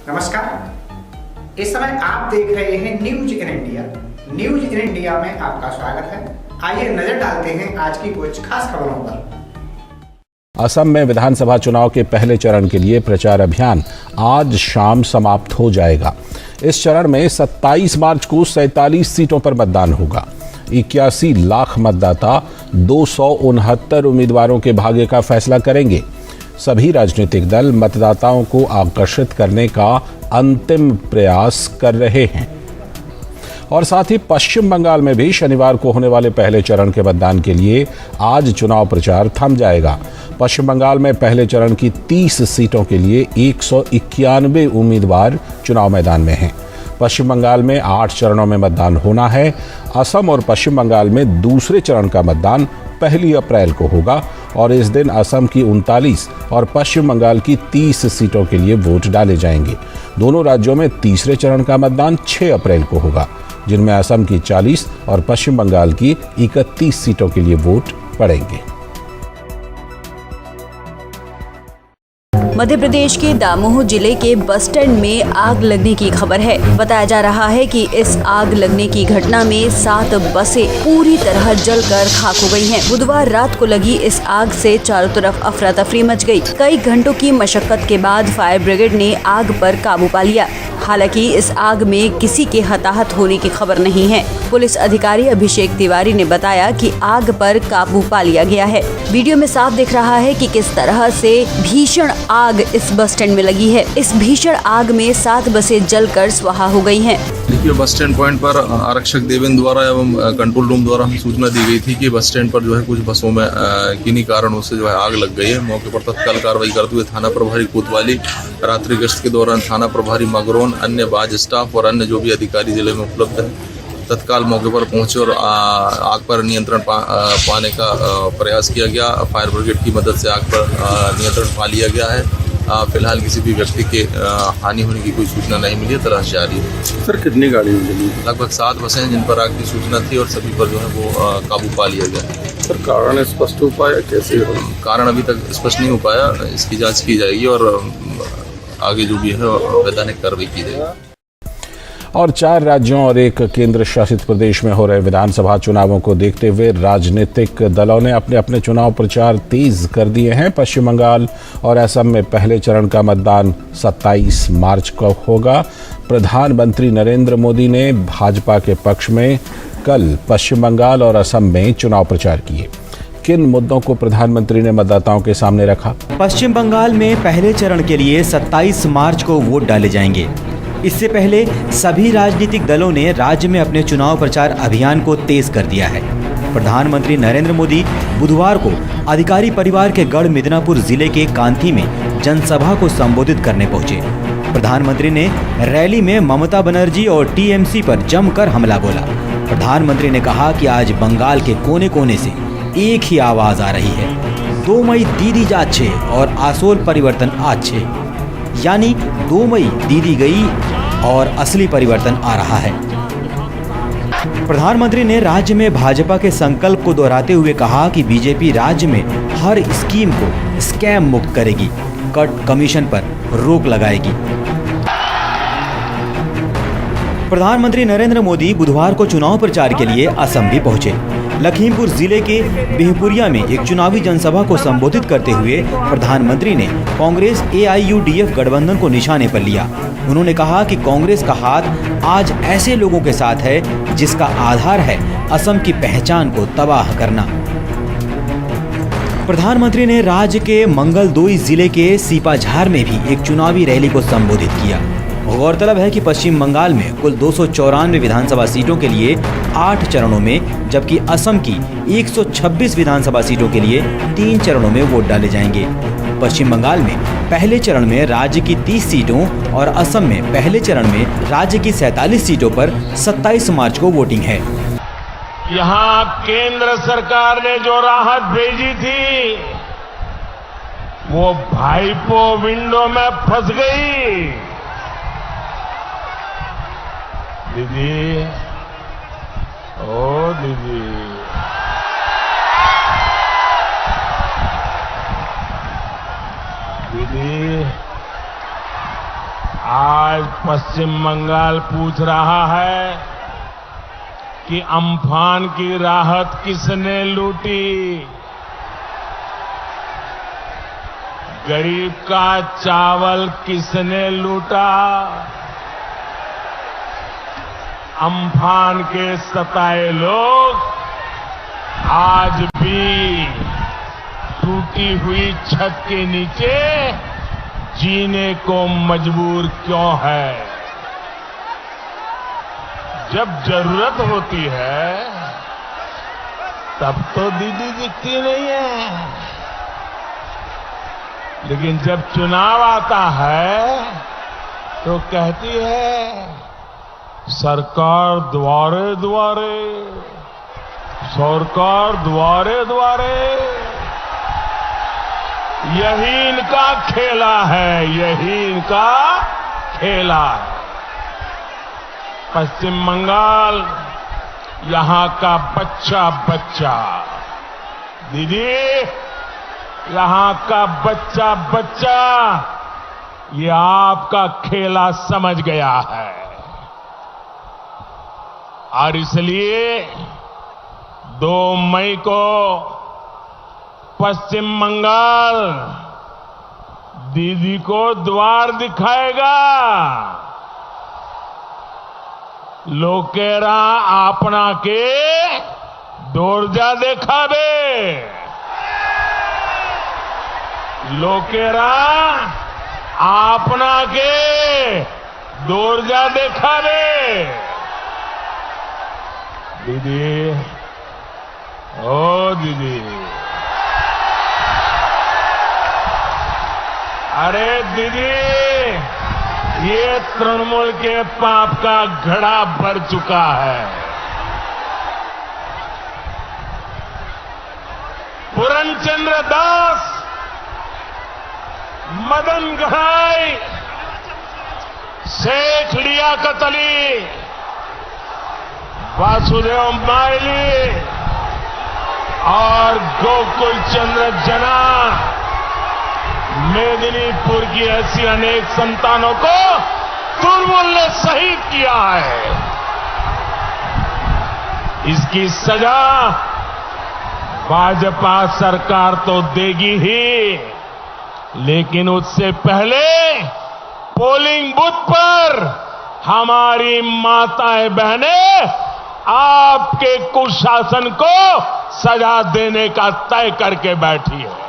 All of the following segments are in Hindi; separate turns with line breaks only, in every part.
नमस्कार। इस समय आप देख रहे हैं news in India. News in India में आपका स्वागत है। आइए नजर डालते हैं आज की कुछ खास खबरों पर।
असम में विधानसभा चुनाव के पहले चरण के लिए प्रचार अभियान आज शाम समाप्त हो जाएगा। इस चरण में 27 मार्च को 47 सीटों पर मतदान होगा। 81 लाख मतदाता 269 उम्मीदवारों के भाग्य का फैसला करेंगे। सभी राजनीतिक दल मतदाताओं को आकर्षित करने का अंतिम प्रयास कर रहे हैं। और साथ ही पश्चिम बंगाल में भी शनिवार को होने वाले पहले चरण के मतदान के लिए आज चुनाव प्रचार थम जाएगा। पश्चिम बंगाल में पहले चरण की 30 सीटों के लिए 191 उम्मीदवार चुनाव मैदान में हैं। पश्चिम बंगाल में 8 चरणों में मतदान होना है। असम और पश्चिम बंगाल में दूसरे चरण का मतदान 1 अप्रैल को होगा और इस दिन असम की 39 और पश्चिम बंगाल की 30 सीटों के लिए वोट डाले जाएंगे। दोनों राज्यों में तीसरे चरण का मतदान 6 अप्रैल को होगा, जिनमें असम की 40 और पश्चिम बंगाल की 31 सीटों के लिए वोट पड़ेंगे।
मध्य प्रदेश के दामोह जिले के बस स्टैंड में आग लगने की खबर है। बताया जा रहा है कि इस आग लगने की घटना में 7 बसें पूरी तरह जलकर खाक हो गई हैं। बुधवार रात को लगी इस आग से चारों तरफ अफरा तफरी मच गई। कई घंटों की मशक्कत के बाद फायर ब्रिगेड ने आग पर काबू पा लिया। हालांकि इस आग में किसी के हताहत होने की खबर नहीं है। पुलिस अधिकारी अभिषेक तिवारी ने बताया कि आग पर काबू पा लिया गया है। वीडियो में साफ दिख रहा है कि किस तरह से भीषण आग इस बस स्टैंड में लगी है। इस भीषण आग में 7 बसें जलकर स्वाहा हो गई हैं।
देखिए, बस स्टैंड पॉइंट पर आरक्षक देवेंद्र द्वारा एवं कंट्रोल रूम द्वारा हमें सूचना दी गई थी कि बस स्टैंड पर जो है कुछ बसों में किन्हीं कारणों से जो है आग लग गई है। मौके पर तत्काल कार्रवाई करते हुए थाना प्रभारी कोतवाली, रात्रि गश्त के दौरान थाना प्रभारी मगरौन, अन्य बाज स्टाफ और अन्य जो भी अधिकारी जिले में उपलब्ध है तत्काल मौके पर पहुंचे और आग पर नियंत्रण पाने का प्रयास किया गया। फायर ब्रिगेड की मदद से आग पर नियंत्रण पा लिया गया है। फिलहाल किसी भी व्यक्ति के हानि होने की कोई सूचना नहीं मिली है। तलाश जारी है।
सर, कितनी गाड़ी मिली?
लगभग 7 बसें हैं जिन पर आग की सूचना थी और सभी पर जो है वो काबू पा लिया गया है।
सर, कारण स्पष्ट हो पाया कैसे?
कारण अभी तक स्पष्ट नहीं हो पाया। इसकी जांच की जाएगी और आगे जो भी है वैधानिक कार्रवाई की जाएगी।
और 4 राज्यों और 1 केंद्र शासित प्रदेश में हो रहे विधानसभा चुनावों को देखते हुए राजनीतिक दलों ने अपने अपने चुनाव प्रचार तेज कर दिए हैं। पश्चिम बंगाल और असम में पहले चरण का मतदान 27 मार्च को होगा। प्रधानमंत्री नरेंद्र मोदी ने भाजपा के पक्ष में कल पश्चिम बंगाल और असम में चुनाव प्रचार किए। किन मुद्दों को प्रधानमंत्री ने मतदाताओं के सामने रखा?
पश्चिम बंगाल में पहले चरण के लिए 27 मार्च को वोट डाले जाएंगे। इससे पहले सभी राजनीतिक दलों ने राज्य में अपने चुनाव प्रचार अभियान को तेज कर दिया है। प्रधानमंत्री नरेंद्र मोदी बुधवार को अधिकारी परिवार के गढ़ मिदनापुर जिले के कांथी में जनसभा को संबोधित करने पहुंचे। प्रधानमंत्री ने रैली में ममता बनर्जी और टीएमसी पर जमकर हमला बोला। प्रधानमंत्री ने कहा कि आज बंगाल के कोने कोने से एक ही आवाज आ रही है, 2 मई दीदी जाच्छे और आसोल परिवर्तन आच्छे, यानी 2 मई दीदी गई और असली परिवर्तन आ रहा है। प्रधानमंत्री ने राज्य में भाजपा के संकल्प को दोहराते हुए कहा कि बीजेपी राज्य में हर स्कीम को स्कैम मुक्त करेगी, कट कमीशन पर रोक लगाएगी। प्रधानमंत्री नरेंद्र मोदी बुधवार को चुनाव प्रचार के लिए असम भी पहुंचे। लखीमपुर जिले के बिहपुरिया में एक चुनावी जनसभा को संबोधित करते हुए प्रधानमंत्री ने कांग्रेस AIUDF गठबंधन को निशाने पर लिया। उन्होंने कहा कि कांग्रेस का हाथ आज ऐसे लोगों के साथ है जिसका आधार है असम की पहचान को तबाह करना। प्रधानमंत्री ने राज्य के मंगलदोई जिले के सीपाझार में भी एक चुनावी रैली को संबोधित किया। गौरतलब है कि पश्चिम बंगाल में कुल 294 विधानसभा सीटों के लिए 8 चरणों में, जबकि असम की 126 विधानसभा सीटों के लिए 3 चरणों में वोट डाले जाएंगे। पश्चिम बंगाल में पहले चरण में राज्य की 30 सीटों और असम में पहले चरण में राज्य की 47 सीटों पर 27 मार्च को वोटिंग है।
यहाँ केंद्र सरकार ने जो राहत भेजी थी वो भाईपो विंडो में फंस गई। दीदी, ओ दीदी, दीदी, आज पश्चिम बंगाल पूछ रहा है कि अम्फान की राहत किसने लूटी, गरीब का चावल किसने लूटा, अम्फान के सताए लोग आज भी टूटी हुई छत के नीचे जीने को मजबूर क्यों है। जब जरूरत होती है तब तो दीदी दिखती नहीं है, लेकिन जब चुनाव आता है तो कहती है सरकार द्वारे द्वारे, सरकार द्वारे द्वारे। यही इनका खेला है, यही इनका खेला है। पश्चिम बंगाल यहां का बच्चा बच्चा, दीदी यहां का बच्चा बच्चा ये आपका खेला समझ गया है, और इसलिए 2 मई को पश्चिम बंगाल दीदी को द्वार दिखाएगा। लोकेरा आपना के दौरजा देखाबे, लोकेरा आपना के दौरजा देखाबे। दीदी, ओ दीदी, अरे दीदी, ये तृणमूल के पाप का घड़ा भर चुका है। पूरनचंद्र दास, मदन घड़ाई, शेख लियाकत अली, वासुदेव माइली और गोकुल चंद्र जना, मेदिनीपुर की ऐसी अनेक संतानों को तृणमूल ने शहीद किया है। इसकी सजा भाजपा सरकार तो देगी ही, लेकिन उससे पहले पोलिंग बूथ पर हमारी माताएं बहनें आपके कुशासन को सजा देने का तय करके बैठी है।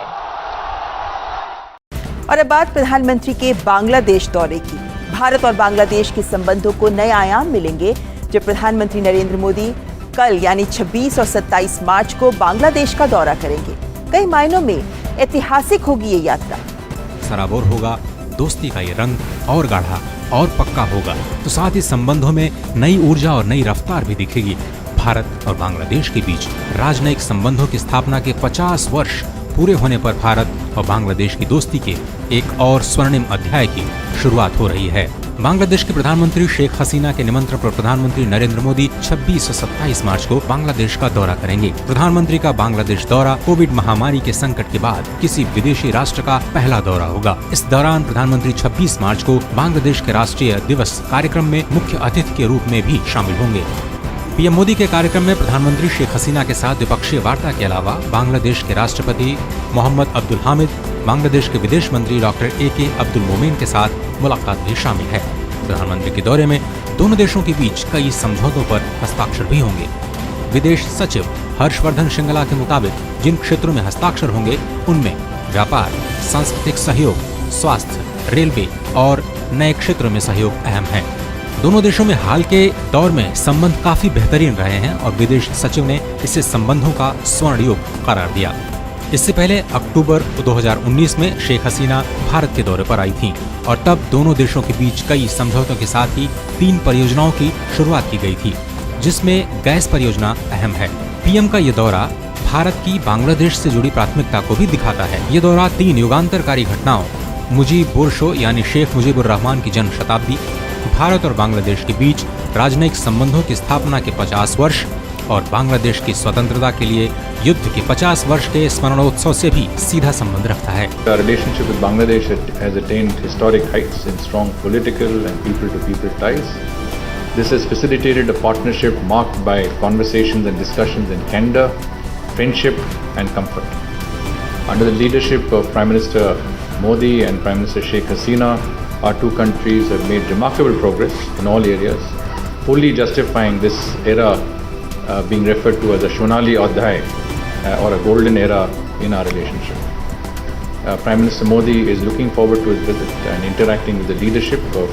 और अब बात प्रधानमंत्री के बांग्लादेश दौरे की। भारत और बांग्लादेश के संबंधों को नए आयाम मिलेंगे जब प्रधानमंत्री नरेंद्र मोदी कल यानी 26 और 27 मार्च को बांग्लादेश का दौरा करेंगे। कई मायनों में ऐतिहासिक होगी ये यात्रा।
सराबोर होगा, दोस्ती का ये रंग और गाढ़ा और पक्का होगा, तो साथ ही संबंधों में नई ऊर्जा और नई रफ्तार भी दिखेगी। भारत और बांग्लादेश के बीच राजनयिक संबंधों की स्थापना के 50 वर्ष पूरे होने पर भारत और बांग्लादेश की दोस्ती के एक और स्वर्णिम अध्याय की शुरुआत हो रही है। बांग्लादेश के प्रधानमंत्री शेख हसीना के निमंत्रण पर प्रधानमंत्री नरेंद्र मोदी 26 और 27 मार्च को बांग्लादेश का दौरा करेंगे। प्रधानमंत्री का बांग्लादेश दौरा कोविड महामारी के संकट के बाद किसी विदेशी राष्ट्र का पहला दौरा होगा। इस दौरान प्रधानमंत्री 26 मार्च को बांग्लादेश के राष्ट्रीय दिवस कार्यक्रम में मुख्य अतिथि के रूप में भी शामिल होंगे। पीएम मोदी के कार्यक्रम में प्रधानमंत्री शेख हसीना के साथ द्विपक्षीय वार्ता के अलावा बांग्लादेश के राष्ट्रपति मोहम्मद अब्दुल हामिद, बांग्लादेश के विदेश मंत्री डॉक्टर AK अब्दुल मोमेन के साथ मुलाकात भी शामिल है। प्रधानमंत्री के दौरे में दोनों देशों के बीच कई समझौतों पर हस्ताक्षर भी होंगे। विदेश सचिव हर्षवर्धन श्रृंगला के मुताबिक जिन क्षेत्रों में हस्ताक्षर होंगे उनमें व्यापार, सांस्कृतिक सहयोग, स्वास्थ्य, रेलवे और नए क्षेत्रों में सहयोग अहम है। दोनों देशों में हाल के दौर में संबंध काफी बेहतरीन रहे हैं और विदेश सचिव ने इसे संबंधों का स्वर्ण युग करार दिया। इससे पहले अक्टूबर 2019 में शेख हसीना भारत के दौरे पर आई थीं और तब दोनों देशों के बीच कई समझौतों के साथ ही 3 परियोजनाओं की शुरुआत की गई थी, जिसमें गैस परियोजना अहम है। पीएम का ये दौरा भारत की बांग्लादेश से जुड़ी प्राथमिकता को भी दिखाता है। ये दौरा 3 युगांतरकारी घटनाओं, मुजीब बोरशो यानी शेख मुजीबुर रहमान की जन्म शताब्दी, भारत और बांग्लादेश के बीच राजनयिक संबंधों की स्थापना के 50 वर्ष और बांग्लादेश की स्वतंत्रता के लिए युद्ध के 50 वर्ष के स्मरणोत्सव से भी सीधा संबंध रखता है।
Our relationship with Bangladesh has attained historic heights in strong political and people-to-people ties. This has facilitated a partnership marked by conversations and discussions in candor, friendship and comfort. Under the leadership of Prime Minister Modi and Prime Minister Sheikh Hasina, our two countries have made remarkable progress in all areas, fully justifying this era being referred to as a Shonali Adhyay or a golden era in our relationship. Prime Minister Modi is looking forward to his visit and interacting with the leadership of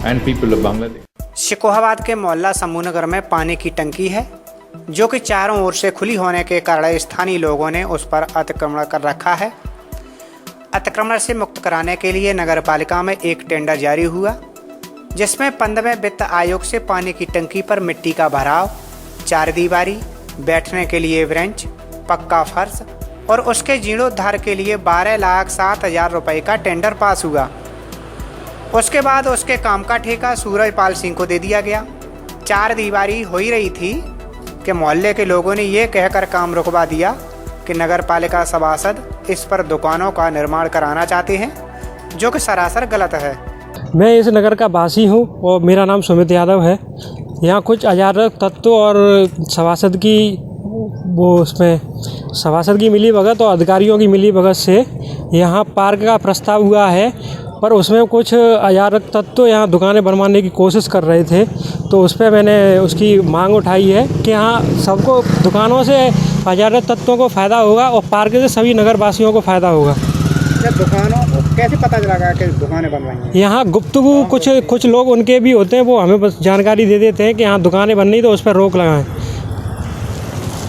and people of Bangladesh.
Shikohabad के मोहल्ला समूहनगर में पानी की टंकी है जो कि चारों ओर से खुली होने के कारण स्थानीय लोगों ने उस पर अतिक्रमण कर रखा है। अतिक्रमण से मुक्त कराने के लिए नगर पालिका में एक टेंडर जारी हुआ जिसमें 15वें वित्त आयोग से पानी की टंकी पर मिट्टी का भराव, चार दीवारी, बैठने के लिए ब्रेंच, पक्का फर्श और उसके जीर्णोद्धार के लिए 12,07,000 रुपये का टेंडर पास हुआ। उसके बाद उसके काम का ठेका सूरजपाल सिंह को दे दिया गया। चार दीवारी हो ही रही थी कि मोहल्ले के लोगों ने ये कहकर काम रुकवा दिया कि नगर पालिका सभासद इस पर दुकानों का निर्माण कराना चाहते हैं, जो कि सरासर गलत है।
मैं इस नगर का वासी हूँ और मेरा नाम सुमित यादव है। यहाँ कुछ अराजक तत्व और सभासद की मिलीभगत और अधिकारियों की मिलीभगत से यहाँ पार्क का प्रस्ताव हुआ है, पर उसमें कुछ अराजक तत्व यहाँ दुकानें बनवाने की कोशिश कर रहे थे। तो उस पर मैंने उसकी मांग उठाई है कि यहाँ सबको दुकानों से अराजक तत्वों को फ़ायदा होगा और पार्क से सभी नगरवासियों को फ़ायदा होगा।
दुकानों को कैसे पता चला कि दुकानें बनवाएंगे?
यहाँ गुप्तगू कुछ लोग उनके भी होते हैं, वो हमें बस जानकारी दे देते हैं कि यहाँ दुकानें बन रही तो उस पर रोक लगाएं।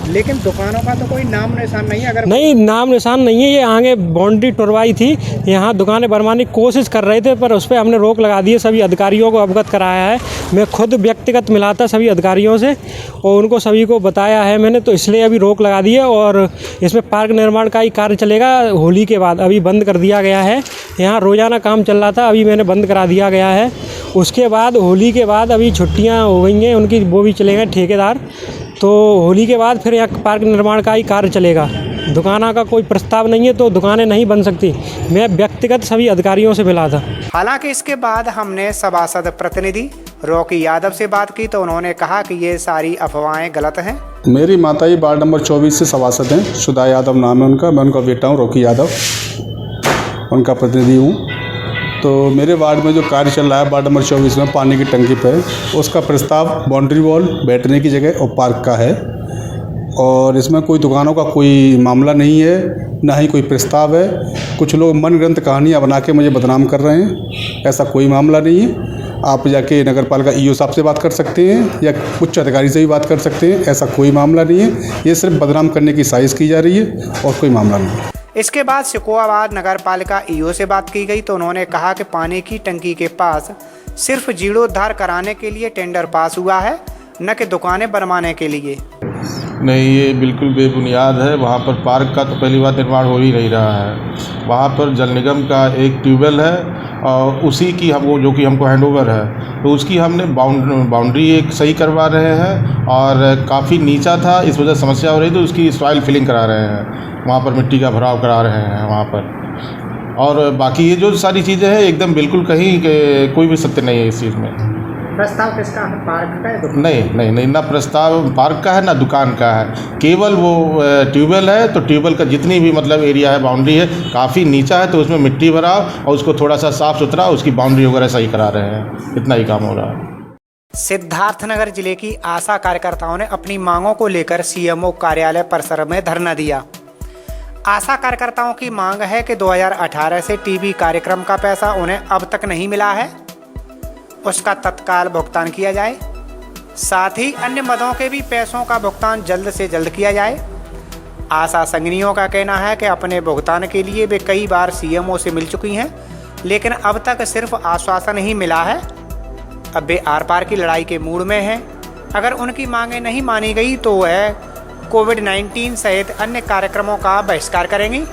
लेकिन दुकानों का तो कोई नाम निशान नहीं है। अगर
नहीं, नाम निशान नहीं है। ये आगे बाउंड्री टुरवाई थी, यहाँ दुकानें बनवाने की कोशिश कर रहे थे, पर उस पर हमने रोक लगा दी है। सभी अधिकारियों को अवगत कराया है। मैं खुद व्यक्तिगत मिला था सभी अधिकारियों से और उनको सभी को बताया है मैंने, तो इसलिए अभी रोक लगा दी है। और इसमें पार्क निर्माण का ही कार्य चलेगा होली के बाद। अभी बंद कर दिया गया है। यहाँ रोज़ाना काम चल रहा था, अभी मैंने बंद करा दिया गया है। उसके बाद होली के बाद अभी छुट्टियाँ हो गई हैं उनकी, वो भी चलेंगे ठेकेदार। तो होली के बाद फिर यहाँ पार्क निर्माण का ही कार्य चलेगा। दुकानों का कोई प्रस्ताव नहीं है तो दुकानें नहीं बन सकती। मैं व्यक्तिगत सभी अधिकारियों से मिला था।
हालांकि इसके बाद हमने सभासद प्रतिनिधि रॉकी यादव से बात की तो उन्होंने कहा कि ये सारी अफवाहें गलत हैं।
मेरी माताजी वार्ड नंबर 24 से सभासद हैं। सुधा यादव नाम है उनका। मैं उनका बेटा हूँ रॉकी यादव, उनका प्रतिनिधि हूँ। तो मेरे वार्ड में जो कार्य चल रहा है वार्ड नंबर 24 में पानी की टंकी पे, उसका प्रस्ताव बाउंड्री वॉल, बैठने की जगह और पार्क का है। और इसमें कोई दुकानों का कोई मामला नहीं है, ना ही कोई प्रस्ताव है। कुछ लोग मनगढ़ंत कहानियाँ बना के मुझे बदनाम कर रहे हैं। ऐसा कोई मामला नहीं है। आप जाके नगर पालिका ईओ साहब से बात कर सकते हैं या उच्च अधिकारी से भी बात कर सकते हैं। ऐसा कोई मामला नहीं है। ये सिर्फ बदनाम करने की साजिश की जा रही है और कोई मामला नहीं है।
इसके बाद शिकोहाबाद नगर पालिका ईओ से बात की गई तो उन्होंने कहा कि पानी की टंकी के पास सिर्फ जीर्णोद्धार कराने के लिए टेंडर पास हुआ है, न कि दुकानें बनवाने के लिए।
नहीं, ये बिल्कुल बेबुनियाद है। वहाँ पर पार्क का तो पहली बार निर्माण हो ही नहीं रहा है। वहाँ पर जल निगम का एक ट्यूबवेल है और उसी की जो कि हमको हैंडओवर है, तो उसकी हमने बाउंड्री एक सही करवा रहे हैं और काफ़ी नीचा था, इस वजह से समस्या हो रही, तो उसकी सॉइल फिलिंग करा रहे हैं। वहाँ पर मिट्टी का भराव करा रहे हैं वहाँ पर। और बाकी ये जो सारी चीज़ें हैं एकदम बिल्कुल कहीं कोई भी सत्य नहीं है इस चीज़ में।
प्रस्ताव किसका है? पार्क का है?
नहीं, ना प्रस्ताव पार्क का है ना दुकान का है। केवल वो ट्यूबवेल है, तो ट्यूबवेल का जितनी भी मतलब एरिया है, बाउंड्री है, काफ़ी नीचा है, तो उसमें मिट्टी भराव और उसको थोड़ा सा साफ़ सुथरा उसकी बाउंड्री वगैरह सही करा रहे हैं। इतना ही काम हो रहा है।
सिद्धार्थनगर जिले की आशा कार्यकर्ताओं ने अपनी मांगों को लेकर सीएमओ कार्यालय परिसर में धरना दिया। आशा कार्यकर्ताओं की मांग है कि 2018 से टीवी कार्यक्रम का पैसा उन्हें अब तक नहीं मिला है, उसका तत्काल भुगतान किया जाए। साथ ही अन्य मदों के भी पैसों का भुगतान जल्द से जल्द किया जाए। आशा संगिनियों का कहना है कि अपने भुगतान के लिए वे कई बार सीएमओ से मिल चुकी हैं, लेकिन अब तक सिर्फ आश्वासन ही मिला है। अब वे आर पार की लड़ाई के मूड में हैं। अगर उनकी मांगें नहीं मानी गई तो वह कोविड-19 सहित अन्य कार्यक्रमों का बहिष्कार करेंगी।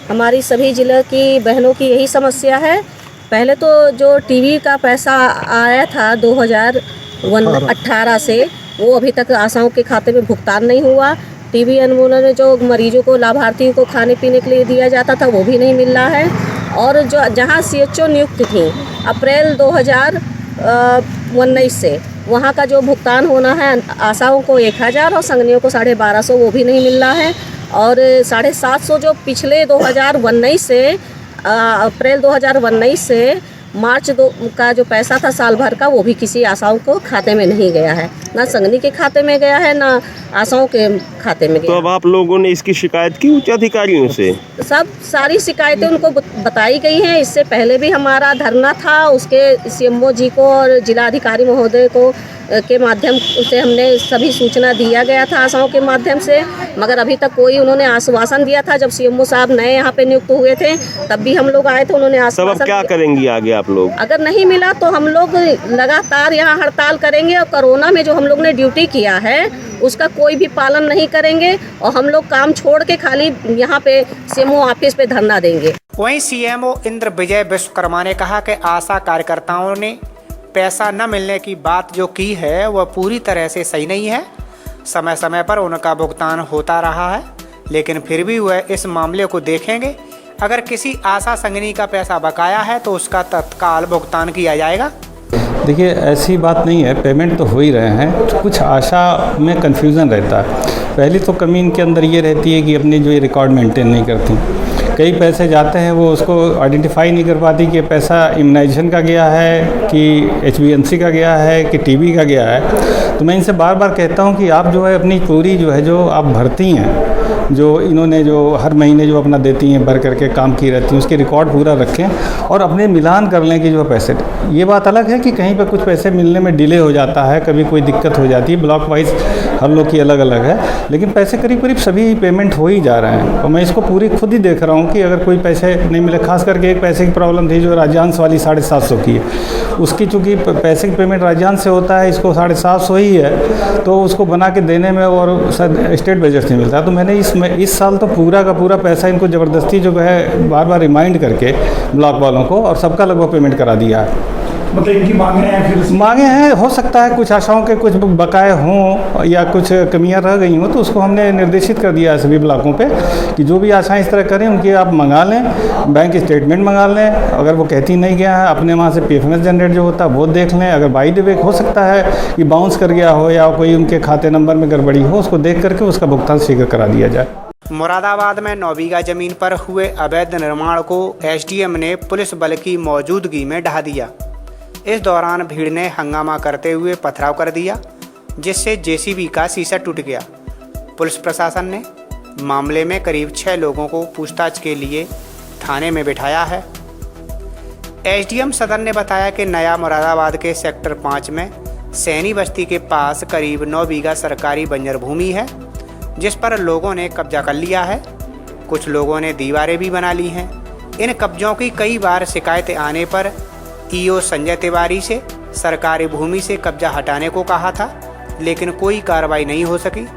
हमारी सभी जिले की बहनों की यही समस्या है। पहले तो जो टीवी का पैसा आया था 2018 से, वो अभी तक आशाओं के खाते में भुगतान नहीं हुआ। टीबी उन्मूलन में जो मरीजों को, लाभार्थियों को खाने पीने के लिए दिया जाता था वो भी नहीं मिल रहा है। और जो जहाँ CHO नियुक्त थी अप्रैल 2019 से, वहाँ का जो भुगतान होना है आशाओं को 1000 और संगनियों को 1250, वो भी नहीं मिल रहा है। और 750 जो पिछले 2019 से अप्रैल 2019 से मार्च का जो पैसा था साल भर का, वो भी किसी आशाओं को खाते में नहीं गया है, ना संगनी के खाते में गया है, ना आशाओं के खाते में गया।
तो अब आप लोगों ने इसकी शिकायत की उच्च अधिकारियों से?
सारी शिकायतें उनको बताई गई हैं। इससे पहले भी हमारा धरना था, उसके CMO जी को और जिलाधिकारी महोदय को के माध्यम से हमने सभी सूचना दिया गया था आशाओं के माध्यम से, मगर अभी तक कोई, उन्होंने आश्वासन दिया था जब CMO साहब नए यहाँ पे नियुक्त हुए थे तब भी हम लोग आए थे, उन्होंने आश्वासन।
अब क्या करेंगी आगे आप लोग?
अगर नहीं मिला तो हम लोग लगातार यहाँ हड़ताल करेंगे और कोरोना में जो हम लोग ने ड्यूटी किया है उसका कोई भी पालन नहीं करेंगे और हम लोग काम छोड़ के खाली यहाँ पे CMO ऑफिस पे धरना देंगे।
वहीं CMO इंद्र विजय विश्वकर्मा ने कहा कि आशा कार्यकर्ताओं ने पैसा न मिलने की बात जो की है वह पूरी तरह से सही नहीं है। समय समय पर उनका भुगतान होता रहा है, लेकिन फिर भी वह इस मामले को देखेंगे। अगर किसी आशा संगनी का पैसा बकाया है तो उसका तत्काल भुगतान किया जाएगा।
देखिए, ऐसी बात नहीं है, पेमेंट तो हो ही रहे हैं। कुछ आशा में कन्फ्यूज़न रहता है। पहली तो कमी इनके अंदर ये रहती है कि अपनी जो ये रिकॉर्ड मेंटेन नहीं करती। कई पैसे जाते हैं, वो उसको आइडेंटिफाई नहीं कर पाती कि पैसा इम्यूनाइजेशन का गया है कि HbA1c का गया है कि TB का गया है। तो मैं इनसे बार बार कहता हूं कि आप जो है अपनी पूरी जो है जो आप भरती हैं, जो इन्होंने जो हर महीने जो अपना देती हैं भर करके काम की रहती हैं, उसकी रिकॉर्ड पूरा रखें और अपने मिलान कर लें कि जो पैसे। ये बात अलग है कि कहीं पर कुछ पैसे मिलने में डिले हो जाता है, कभी कोई दिक्कत हो जाती है, ब्लॉक वाइज हर लोग की अलग अलग है, लेकिन पैसे करीब करीब सभी पेमेंट हो ही जा रहे हैं। और मैं इसको पूरी खुद ही देख रहा हूँ कि अगर कोई पैसे नहीं मिले, खास करके एक पैसे की प्रॉब्लम थी जो राज्यांश वाली 750 की है, उसकी चूँकि पैसे की पेमेंट राज्यांश से होता है, इसको 750 ही है, तो उसको बना के देने में और स्टेट बजट से मिलता है। तो मैंने इस साल तो पूरा का पूरा पैसा इनको ज़बरदस्ती जो है बार बार रिमाइंड करके ब्लॉक वालों को और सबका लगभग पेमेंट करा दिया है।
मतलब इनकी मांगे हैं, फिर
मांगे हैं, हो सकता है कुछ आशाओं के कुछ बकाए हों या कुछ कमियां रह गई हों, तो उसको हमने निर्देशित कर दिया है सभी ब्लॉकों पे कि जो भी आशाएं इस तरह करें उनकी आप मंगा लें, बैंक स्टेटमेंट मंगा लें। अगर वो कहती नहीं गया है, अपने वहाँ से PFMS जनरेट जो होता है वो देख लें। अगर बाई द वे हो सकता है कि बाउंस कर गया हो या कोई उनके खाते नंबर में गड़बड़ी हो, उसको देख करके उसका भुगतान शीघ्र करा दिया जाए।
मुरादाबाद में 9 बीघा जमीन पर हुए अवैध निर्माण को SDM ने पुलिस बल की मौजूदगी में ढहा दिया। इस दौरान भीड़ ने हंगामा करते हुए पथराव कर दिया, जिससे JCB का शीशा टूट गया। पुलिस प्रशासन ने मामले में करीब 6 लोगों को पूछताछ के लिए थाने में बिठाया है। SDM सदर ने बताया कि नया मुरादाबाद के सेक्टर 5 में सैनी बस्ती के पास करीब 9 बीघा सरकारी बंजर भूमि है, जिस पर लोगों ने कब्जा कर लिया है। कुछ लोगों ने दीवारें भी बना ली हैं। इन कब्जों की कई बार शिकायतें आने पर EO संजय तिवारी से सरकारी भूमि से कब्जा हटाने को कहा था, लेकिन कोई कार्रवाई नहीं हो सकी।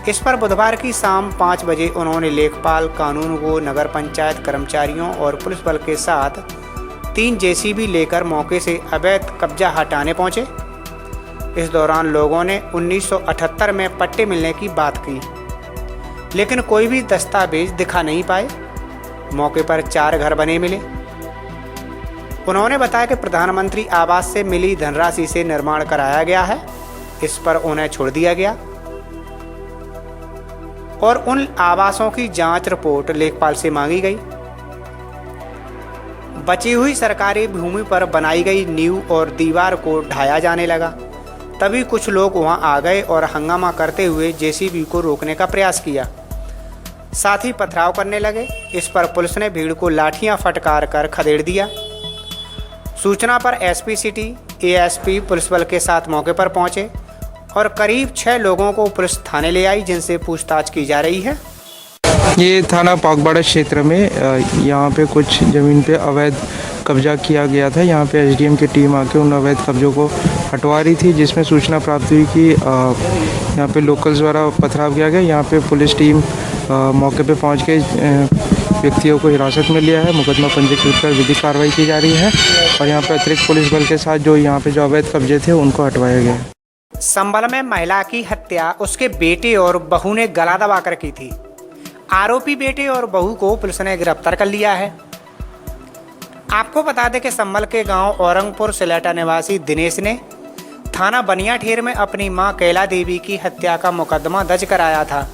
इस पर बुधवार की शाम 5 बजे उन्होंने लेखपाल, कानूनगो, नगर पंचायत कर्मचारियों और पुलिस बल के साथ 3 JCB लेकर मौके से अवैध कब्जा हटाने पहुंचे। इस दौरान लोगों ने 1978 में पट्टे मिलने की बात की, लेकिन कोई भी दस्तावेज दिखा नहीं पाए। मौके पर 4 घर बने मिले। उन्होंने बताया कि प्रधानमंत्री आवास से मिली धनराशि से निर्माण कराया गया है। इस पर उन्हें छोड़ दिया गया और उन आवासों की जांच रिपोर्ट लेखपाल से मांगी गई। बची हुई सरकारी भूमि पर बनाई गई नींव और दीवार को ढाया जाने लगा। तभी कुछ लोग वहां आ गए और हंगामा करते हुए JCB को रोकने का प्रयास किया, साथ ही पथराव करने लगे। इस पर पुलिस ने भीड़ को लाठियां फटकार कर खदेड़ दिया। सूचना पर SP सिटी, ASP पुलिस बल के साथ मौके पर पहुंचे और करीब 6 लोगों को पुलिस थाने ले आई, जिनसे पूछताछ की जा रही है।
ये थाना पाकबाड़ा क्षेत्र में यहाँ पे कुछ ज़मीन पे अवैध कब्जा किया गया था। यहाँ पे SDM की टीम आके उन अवैध कब्जों को हटवा रही थी, जिसमें सूचना प्राप्त हुई कि यहाँ पे लोकल्स द्वारा पथराव किया गया। यहाँ पे पुलिस टीम मौके पे पहुँच के व्यक्तियों को हिरासत में लिया है। मुकदमा पंजीकृत कर विधिक कार्रवाई की जा रही है और यहाँ पे अतिरिक्त पुलिस बल के साथ जो यहाँ पे जो अवैध कब्जे थे उनको हटवाया गया है।
संभल में महिला की हत्या उसके बेटे और बहू ने गला दबाकर की थी। आरोपी बेटे और बहू को पुलिस ने गिरफ्तार कर लिया है। आपको बता दें कि संभल के गांव औरंगपुर सिलेटा निवासी दिनेश ने थाना बनियाठेर में अपनी मां कैला देवी की हत्या का मुकदमा दर्ज कराया था।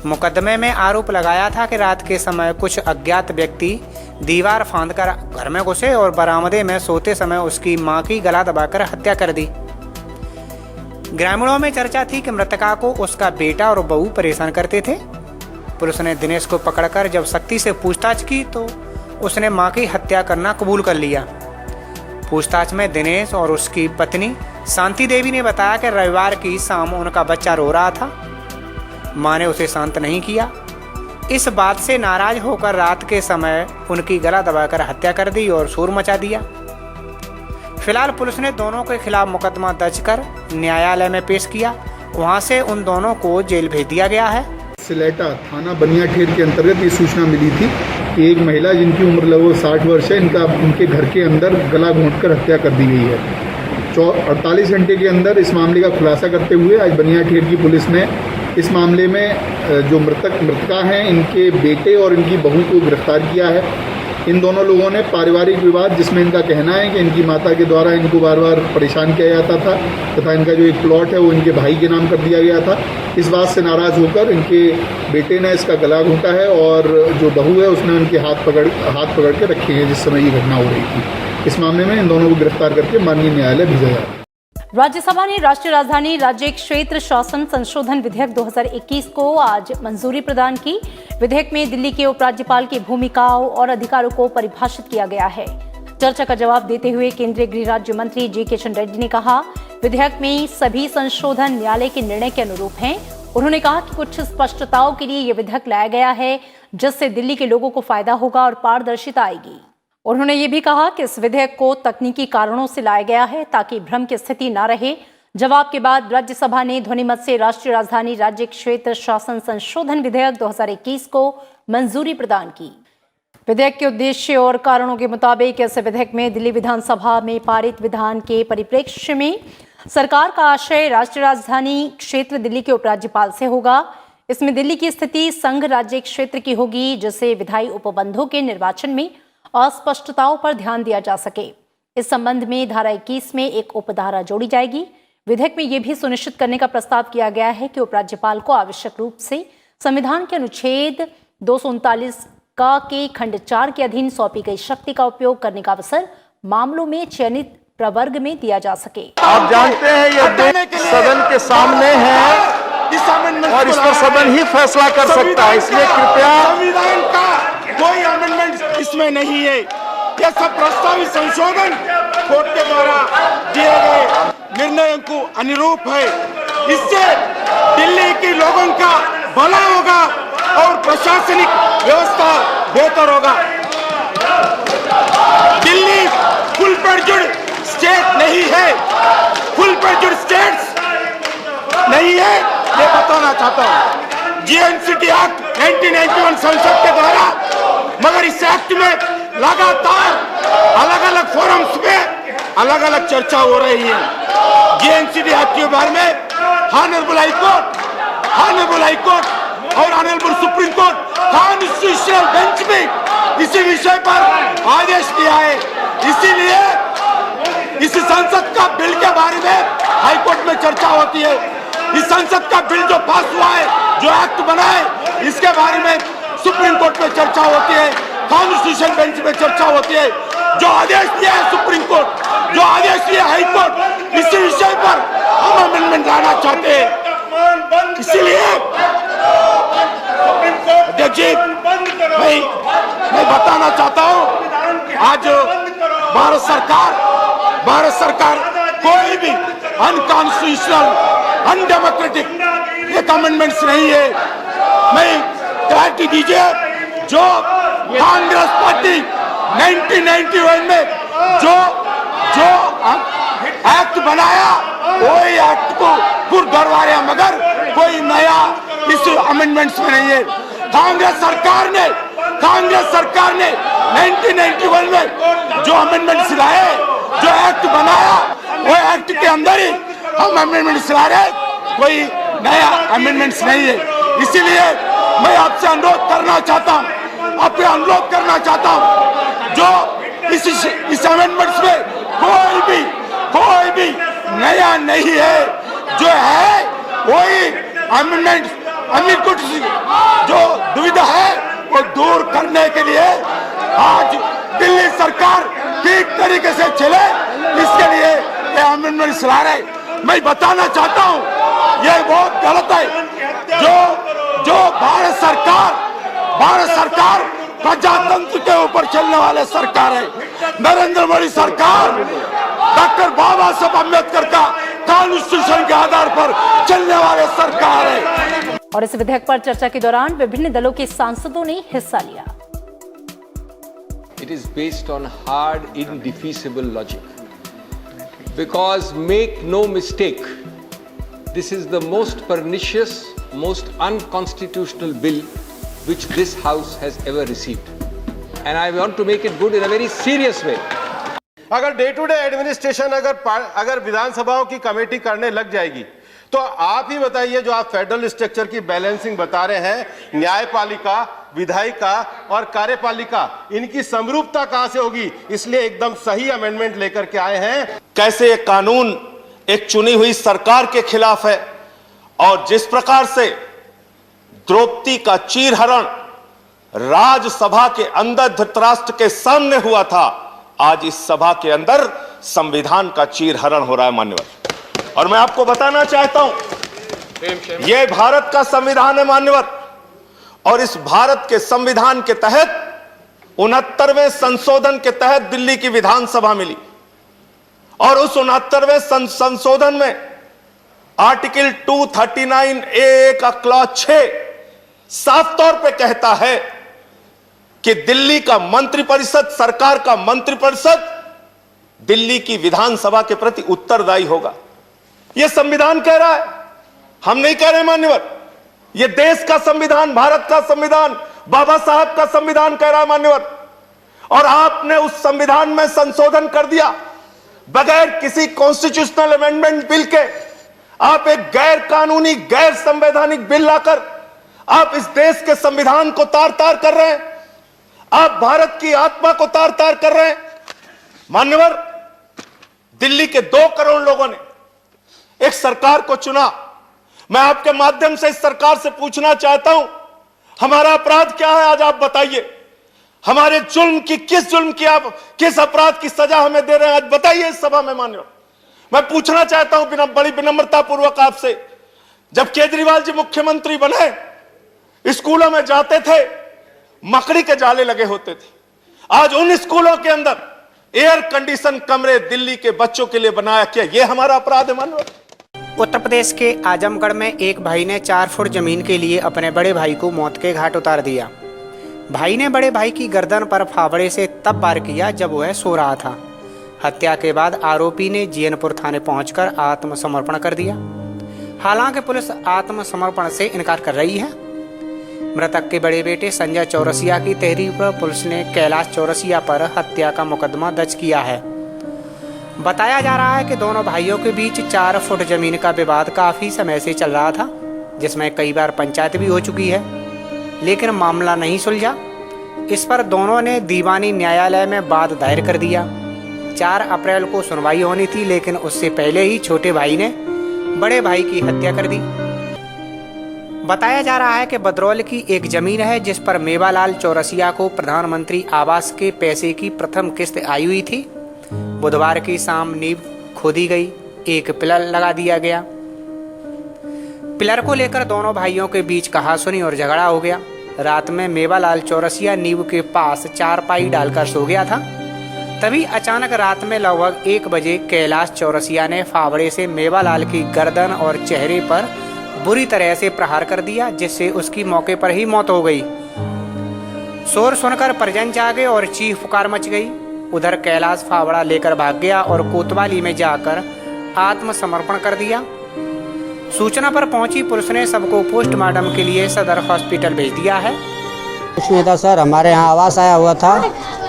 मुकदमे में आरोप लगाया था कि रात के समय कुछ अज्ञात व्यक्ति दीवार फांदकर घर में घुसे और बरामदे में सोते समय उसकी मां की गला दबाकर हत्या कर दी। ग्रामीणों में चर्चा थी कि मृतका को उसका बेटा और बहू परेशान करते थे। पुलिस ने दिनेश को पकड़कर जब सख्ती से पूछताछ की तो उसने मां की हत्या करना कबूल कर लिया। पूछताछ में दिनेश और उसकी पत्नी शांति देवी ने बताया कि रविवार की शाम उनका बच्चा रो रहा था। मां ने उसे शांत नहीं किया। इस बात से नाराज होकर रात के समय उनकी गला दबाकर हत्या कर दी और शोर मचा दिया। फिलहाल पुलिस ने दोनों के खिलाफ मुकदमा दर्ज कर न्यायालय में पेश किया। वहां से उन दोनों को जेल भेज दिया गया है।
सिलेटा थाना बनियाठेर के अंतर्गत ये सूचना मिली थी कि एक महिला जिनकी उम्र लगभग 60 वर्ष है, इनके घर के अंदर गला घोंटकर हत्या कर दी गई है। 48 घंटे के अंदर इस मामले का खुलासा करते हुए आज बनियाठेर की पुलिस ने इस मामले में जो मृतका हैं इनके बेटे और इनकी बहू को गिरफ्तार किया है। इन दोनों लोगों ने पारिवारिक विवाद, जिसमें इनका कहना है कि इनकी माता के द्वारा इनको बार बार परेशान किया जाता था तथा इनका जो एक प्लॉट है वो इनके भाई के नाम कर दिया गया था। इस बात से नाराज़ होकर इनके बेटे ने इसका गला घोंटा है और जो बहू है उसने उनके हाथ पकड़ के रखे हैं जिस समय ये घटना हो रही थी। इस मामले में इन दोनों को गिरफ्तार करके माननीय न्यायालय भेजा जाए।
राज्यसभा ने राष्ट्रीय राजधानी राज्य क्षेत्र शासन संशोधन विधेयक 2021 को आज मंजूरी प्रदान की। विधेयक में दिल्ली के उपराज्यपाल की भूमिकाओं और अधिकारों को परिभाषित किया गया है। चर्चा का जवाब देते हुए केंद्रीय गृह राज्य मंत्री जी किशन रेड्डी ने कहा, विधेयक में सभी संशोधन न्यायालय के निर्णय के अनुरूप हैं। उन्होंने कहा कि कुछ स्पष्टताओं के लिए यह विधेयक लाया गया है जिससे दिल्ली के लोगों को फायदा होगा और पारदर्शिता आएगी। उन्होंने ये भी कहा कि इस विधेयक को तकनीकी कारणों से लाया गया है ताकि भ्रम की स्थिति न रहे। जवाब के बाद राज्यसभा ने ध्वनिमत से राष्ट्रीय राजधानी राज्य क्षेत्र शासन संशोधन विधेयक 2021 को मंजूरी प्रदान की। विधेयक के उद्देश्य और कारणों के मुताबिक इस विधेयक में दिल्ली विधानसभा में पारित विधान के परिप्रेक्ष्य में सरकार का आशय राष्ट्रीय राजधानी क्षेत्र दिल्ली के उपराज्यपाल से होगा। इसमें दिल्ली की स्थिति संघ राज्य क्षेत्र की होगी जिससे विधायी उपबंधों के निर्वाचन में अस्पष्टताओं पर ध्यान दिया जा सके। इस संबंध में धारा 21 में एक उपधारा जोड़ी जाएगी। विधेयक में यह भी सुनिश्चित करने का प्रस्ताव किया गया है कि उपराज्यपाल को आवश्यक रूप से संविधान के अनुच्छेद 239 का के खंड 4 के अधीन सौंपी गई शक्ति का उपयोग करने का अवसर मामलों में चयनित प्रवर्ग में दिया जा सके।
आप जानते हैं ये सदन के सामने है और इस पर सदन ही फैसला कर सकता है, इसलिए कृपया
संविधान का कोई अमेंडमेंट इसमें नहीं है। यह सब प्रस्तावित संशोधन कोर्ट के द्वारा दिए गए निर्णयों को अनुरूप है। इससे दिल्ली के लोगों का भला होगा और प्रशासनिक व्यवस्था बेहतर होगा। दिल्ली फुल फ्लेड्ज्ड स्टेट नहीं है, फुल फ्लेड्ज्ड स्टेट्स नहीं है, ये बताना चाहता हूँ। जीएनसीटी एक्ट 1991 संसद के द्वारा, मगर इस एक्ट में लगातार अलग अलग फोरम्स पे अलग अलग चर्चा हो रही है। जीएनसीटी एक्ट के बारे में ऑनरेबल हाई कोर्ट और honourable supreme court constitutional bench में इसी विषय पर आदेश दिया है। इसीलिए इस संसद का बिल के बारे में हाई कोर्ट में चर्चा होती है। इस संसद का बिल जो पास हुआ है, जो एक्ट बना है, इसके बारे में सुप्रीम कोर्ट में चर्चा होती है, कॉन्स्टिट्यूशन बेंच में चर्चा होती है। जो आदेश दिया है सुप्रीम कोर्ट, जो आदेश दिया हाई कोर्ट, इसी विषय पर हम अमेंडमेंट लाना चाहते हैं। इसीलिए देखिए, मैं बताना चाहता हूँ, आज भारत सरकार कोई भी अनकॉन्स्टिट्यूशनल, अनडेमोक्रेटिक एक अमेंडमेंट्स नहीं है। मैं क्लैरिटी दीजिए, जो कांग्रेस पार्टी 1991 में जो एक्ट बनाया, वही एक्ट को फिर दोहरा रहे, मगर कोई नया इस अमेंडमेंट्स में नहीं है। कांग्रेस सरकार ने 1991 में जो अमेंडमेंट्स लाए, जो एक्ट बनाया, वो एक्ट के अंदर ही हम अमेंडमेंट्स ला रहे, कोई नया अमेंडमेंट्स नहीं है। इसीलिए मैं आपसे अनुरोध करना चाहता हूँ, आपसे अनुरोध करना चाहता हूँ, जो इस अमेंडमेंट्स में कोई भी नया नहीं है, जो है वही अमेंडमेंट्स कुछ जो दुविधा है वो दूर करने के लिए आज दिल्ली सरकार ठीक तरीके से चले, इसके लिए ये अमेंडमेंट्स ला रहे। मैं बताना चाहता हूँ ये बहुत गलत है। जो भारत सरकार प्रजातंत्र के ऊपर चलने वाले सरकार है। नरेंद्र मोदी सरकार डॉक्टर बाबा साहब अम्बेडकर का कॉन्स्टिट्यूशन के आधार पर चलने वाले सरकार है।
और इस विधेयक पर चर्चा के दौरान विभिन्न दलों के सांसदों ने हिस्सा लिया।
It is based on hard, indefeasible logic. Because make no mistake, this is the most pernicious, most unconstitutional bill which this House has ever received. And I want to make it good in a very serious way.
अगर डे टू डे एडमिनिस्ट्रेशन अगर विधानसभाओं की कमेटी करने लग जाएगी तो आप ही बताइए, जो आप फेडरल स्ट्रक्चर की बैलेंसिंग बता रहे हैं, न्यायपालिका, विधायिका और कार्यपालिका, इनकी समरूपता कहां से होगी? इसलिए एकदम सही अमेंडमेंट लेकर के आए हैं।
कैसे एक कानून एक चुनी हुई सरकार के खिलाफ है, और जिस प्रकार से द्रौपदी का चीरहरण राज्यसभा के अंदर धृतराष्ट्र के सामने हुआ था, आज इस सभा के अंदर संविधान का चीरहरण हो रहा है मान्यवर। और मैं आपको बताना चाहता हूं यह भारत का संविधान है मान्यवर, और इस भारत के संविधान के तहत 69वें संशोधन के तहत दिल्ली की विधानसभा मिली, और उस 69वें संशोधन में आर्टिकल 239A का क्लॉज 6 साफ तौर पे कहता है कि दिल्ली का मंत्रिपरिषद, सरकार का मंत्रिपरिषद दिल्ली की विधानसभा के प्रति उत्तरदायी होगा। यह संविधान कह रहा है, हम नहीं कह रहे मान्यवर। यह देश का संविधान, भारत का संविधान, बाबा साहब का संविधान कह रहा है मान्यवर। और आपने उस संविधान में संशोधन कर दिया बगैर किसी कॉन्स्टिट्यूशनल अमेंडमेंट बिल के। आप एक गैर कानूनी, गैर संवैधानिक बिल लाकर आप इस देश के संविधान को तार तार कर रहे हैं, आप भारत की आत्मा को तार तार कर रहे हैं मान्यवर। दिल्ली के 2 करोड़ लोगों ने एक सरकार को चुना। मैं आपके माध्यम से इस सरकार से पूछना चाहता हूं, हमारा अपराध क्या है? आज आप बताइए, हमारे जुल्म की, किस जुल्म की, आप किस अपराध की सजा हमें दे रहे हैं? आज बताइए इस सभा में मान्यवर। मैं पूछना चाहता हूं बड़ी विनम्रता पूर्वक आपसे, जब केजरीवाल जी मुख्यमंत्री बने, स्कूलों में जाते थे, मकड़ी के जाले लगे होते थे। आज उन स्कूलों के अंदर एयर कंडीशन कमरे दिल्ली के बच्चों के लिए बनाया, क्या यह हमारा अपराध है मान्यवर?
उत्तर प्रदेश के आजमगढ़ में एक भाई ने 4 फुट जमीन के लिए अपने बड़े भाई को मौत के घाट उतार दिया। भाई ने बड़े भाई की गर्दन पर फावड़े से तब वार किया जब वह सो रहा था। हत्या के बाद आरोपी ने जीएनपुर थाने पहुंचकर आत्मसमर्पण कर दिया। हालांकि पुलिस आत्मसमर्पण से इनकार कर रही है। मृतक के बड़े बेटे संजय चौरसिया की तहरीर पर पुलिस ने कैलाश चौरसिया पर हत्या का मुकदमा दर्ज किया है। बताया जा रहा है कि दोनों भाइयों के बीच 4 फुट जमीन का विवाद काफी समय से चल रहा था, जिसमें कई बार पंचायत भी हो चुकी है, लेकिन मामला नहीं सुलझा। इस पर दोनों ने दीवानी न्यायालय में वाद दायर कर दिया। 4 अप्रैल को सुनवाई होनी थी, लेकिन उससे पहले ही छोटे भाई ने बड़े भाई की हत्या कर दी। बताया जा रहा है कि बदरौल की एक जमीन है जिस पर मेवालाल चौरसिया को प्रधानमंत्री आवास के पैसे की प्रथम किस्त आई हुई थी। बुधवार की शाम नींव खोदी गई, एक पिलर लगा दिया गया। पिलर को लेकर दोनों भाइयों के बीच कहासुनी और झगड़ा हो गया। रात में मेवालाल चौरसिया नींव के पास चारपाई डालकर सो गया था। तभी अचानक रात में लगभग 1 बजे कैलाश चौरसिया ने फावड़े से मेवालाल की गर्दन और चेहरे पर बुरी तरह से प्रहार कर दिया, जिससे उसकी मौके पर ही मौत हो गई। शोर सुनकर परिजन जागे और चीख पुकार मच गई। उधर कैलाश फावड़ा लेकर भाग गया और कोतवाली में जाकर आत्मसमर्पण कर दिया। सूचना पर पहुंची पुलिस ने सबको पोस्टमार्टम के लिए सदर हॉस्पिटल भेज दिया है।
कुछ नहीं था सर, हमारे यहाँ आवास आया हुआ था,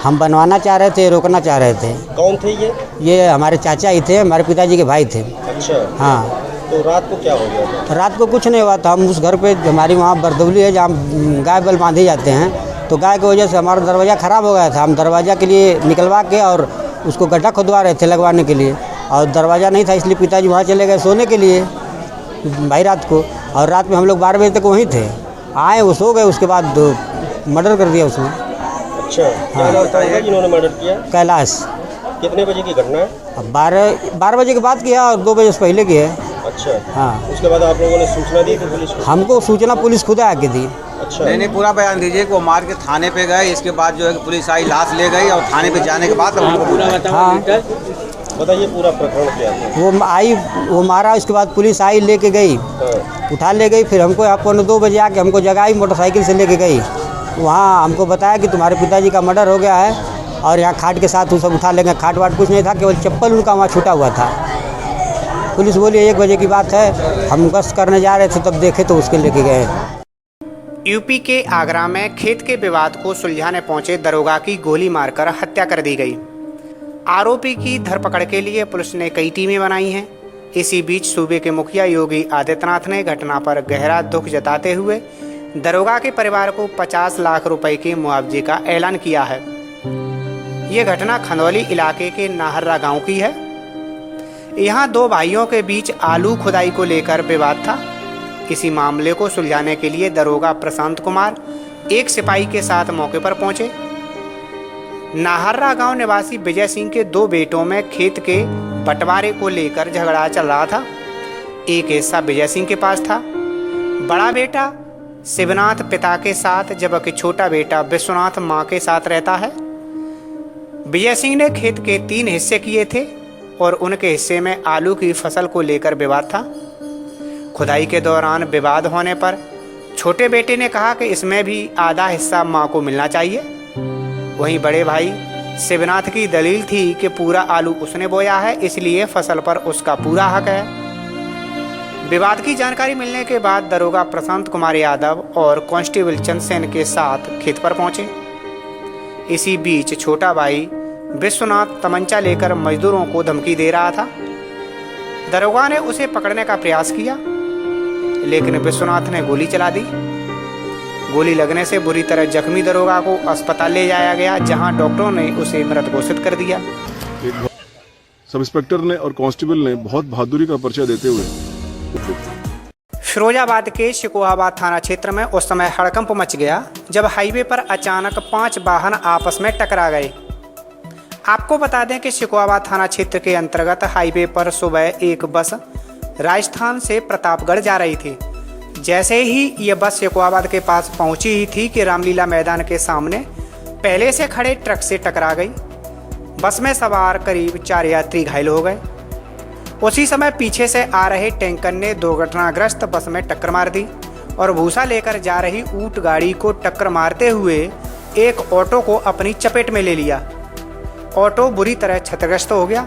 हम बनवाना चाह रहे थे, रोकना चाह रहे थे।
कौन थे
ये हमारे चाचा ही थे, हमारे पिताजी के भाई थे।
अच्छा।
हाँ।
तो रात को क्या हो गया था?
रात को कुछ नहीं हुआ था, हम उस घर पे, हमारी वहाँ बरदौली है जहाँ गाय बैल बांधे जाते हैं, तो गाय की वजह से हमारा दरवाज़ा ख़राब हो गया था। हम दरवाज़ा के लिए निकलवा के और उसको गड्ढा खुदवा रहे थे लगवाने के लिए, और दरवाज़ा नहीं था, इसलिए पिताजी वहाँ चले गए सोने के लिए भाई रात को, और रात में हम लोग 12 बजे तक वहीं थे। आए वो सो गए, उसके बाद मर्डर कर दिया उसने।
अच्छा। क्या नाम था जिन्होंने मर्डर किया?
कैलाश।
कितने बजे की घटना है?
12 बजे के बाद किया और 2 बजे से पहले की है।
अच्छा।
हाँ।
उसके बाद आप लोगों ने सूचना दी थी पुलिस को?
हमको सूचना पुलिस खुद आके दी।
अच्छा।
नहीं, पूरा बयान दीजिए कि वो मार के थाने पे गए, इसके बाद जो है कि पुलिस आई, लाश ले गई, और थाने पे जाने के बाद
हाँ
बताइए पूरा प्रकरण क्या है?
वो आई, वो मारा, उसके बाद पुलिस आई, लेके गई, उठा ले गई, फिर हमको यहाँ 2 बजे आके हमको जगाई, मोटरसाइकिल से लेके गई। वहाँ हमको बताया कि तुम्हारे पिताजी का मर्डर हो गया है, और यहाँ खाट के साथ वो सब उठा लेंगे। खाट वाट कुछ नहीं था, केवल चप्पल उनका वहाँ छूटा हुआ था। पुलिस बोली 1 बजे की बात है, हम गश्त करने जा रहे थे, तब देखे तो उसके लेके गए।
यूपी के आगरा में खेत के विवाद को सुलझाने पहुंचे दरोगा की गोली मारकर हत्या कर दी गई। आरोपी की धरपकड़ के लिए पुलिस ने कई टीमें बनाई हैं। इसी बीच सूबे के मुखिया योगी आदित्यनाथ ने घटना पर गहरा दुख जताते हुए दरोगा के परिवार को 50 लाख रुपए के मुआवजे का ऐलान किया है। ये घटना खंदौली इलाके के नाहर्रा गांव की है। यहाँ 2 भाइयों के बीच आलू खुदाई को लेकर विवाद था। इसी मामले को सुलझाने के लिए दरोगा प्रशांत कुमार एक सिपाही के साथ मौके पर पहुंचे। नाहर्रा गांव निवासी विजय सिंह के 2 बेटों में खेत के बंटवारे को लेकर झगड़ा चल रहा था। एक हिस्सा विजय सिंह के पास था। बड़ा बेटा शिवनाथ पिता के साथ, जबकि छोटा बेटा विश्वनाथ मां के साथ रहता है। विजय सिंह ने खेत के 3 हिस्से किए थे और उनके हिस्से में आलू की फसल को लेकर विवाद था। खुदाई के दौरान विवाद होने पर छोटे बेटे ने कहा कि इसमें भी आधा हिस्सा मां को मिलना चाहिए। वहीं बड़े भाई शिवनाथ की दलील थी कि पूरा आलू उसने बोया है, इसलिए फसल पर उसका पूरा हक है। विवाद की जानकारी मिलने के बाद दरोगा प्रशांत कुमार यादव और कांस्टेबल चंद्रसेन के साथ खेत पर पहुंचे। इसी बीच छोटा भाई विश्वनाथ तमंचा लेकर मजदूरों को धमकी दे रहा था। दरोगा ने उसे पकड़ने का प्रयास किया, लेकिन विश्वनाथ ने गोली चला दी। गोली लगने से बुरी तरह जख्मी दरोगा को अस्पताल ले जाया गया, जहां डॉक्टरों ने उसे मृत घोषित कर दिया।
सब इंस्पेक्टर ने और कांस्टेबल ने बहुत बहादुरी का परिचय देते हुए
फिरोजाबाद के शिकोहाबाद थाना क्षेत्र में उस समय हड़कंप मच गया जब हाईवे पर अचानक 5 वाहन आपस में टकरा गए। आपको बता दें कि शिकोहाबाद थाना क्षेत्र के अंतर्गत हाईवे पर सुबह एक बस राजस्थान से प्रतापगढ़ जा रही थी। जैसे ही ये बस शिकोहाबाद के पास पहुंची ही थी कि रामलीला मैदान के सामने पहले से खड़े ट्रक से टकरा गई। बस में सवार करीब 4 यात्री घायल हो गए। उसी समय पीछे से आ रहे टैंकर ने दुर्घटनाग्रस्त बस में टक्कर मार दी और भूसा लेकर जा रही ऊंट गाड़ी को टक्कर मारते हुए एक ऑटो को अपनी चपेट में ले लिया। ऑटो बुरी तरह क्षतिग्रस्त हो गया।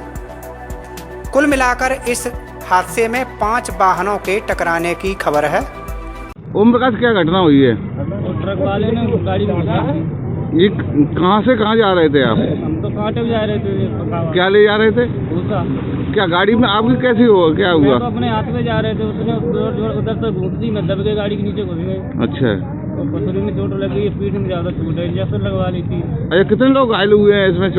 कुल मिलाकर इस हादसे में 5 वाहनों के टकराने की खबर है।
ओम प्रकाश, क्या घटना हुई है?
ट्रक वाले ने गाड़ी में घुसा दी।
ये कहाँ से कहाँ जा रहे थे आप?
हम तो कांटे जा रहे थे।
क्या ले जा रहे थे?
भूसा।
क्या गाड़ी में आपकी कैसी हुआ? क्या हुआ?
तो अपने हाथ में जा रहे थे, उसने जोर उधर से घूस दी, मैं दब के गाड़ी के नीचे घुस गए।
अच्छा।
तो पसली में चोट लगी, पीठ में ज्यादा चोट है, इंजेक्शन लगवा ली थी।
अच्छा, कितने लोग घायल हुए हैं इसमें?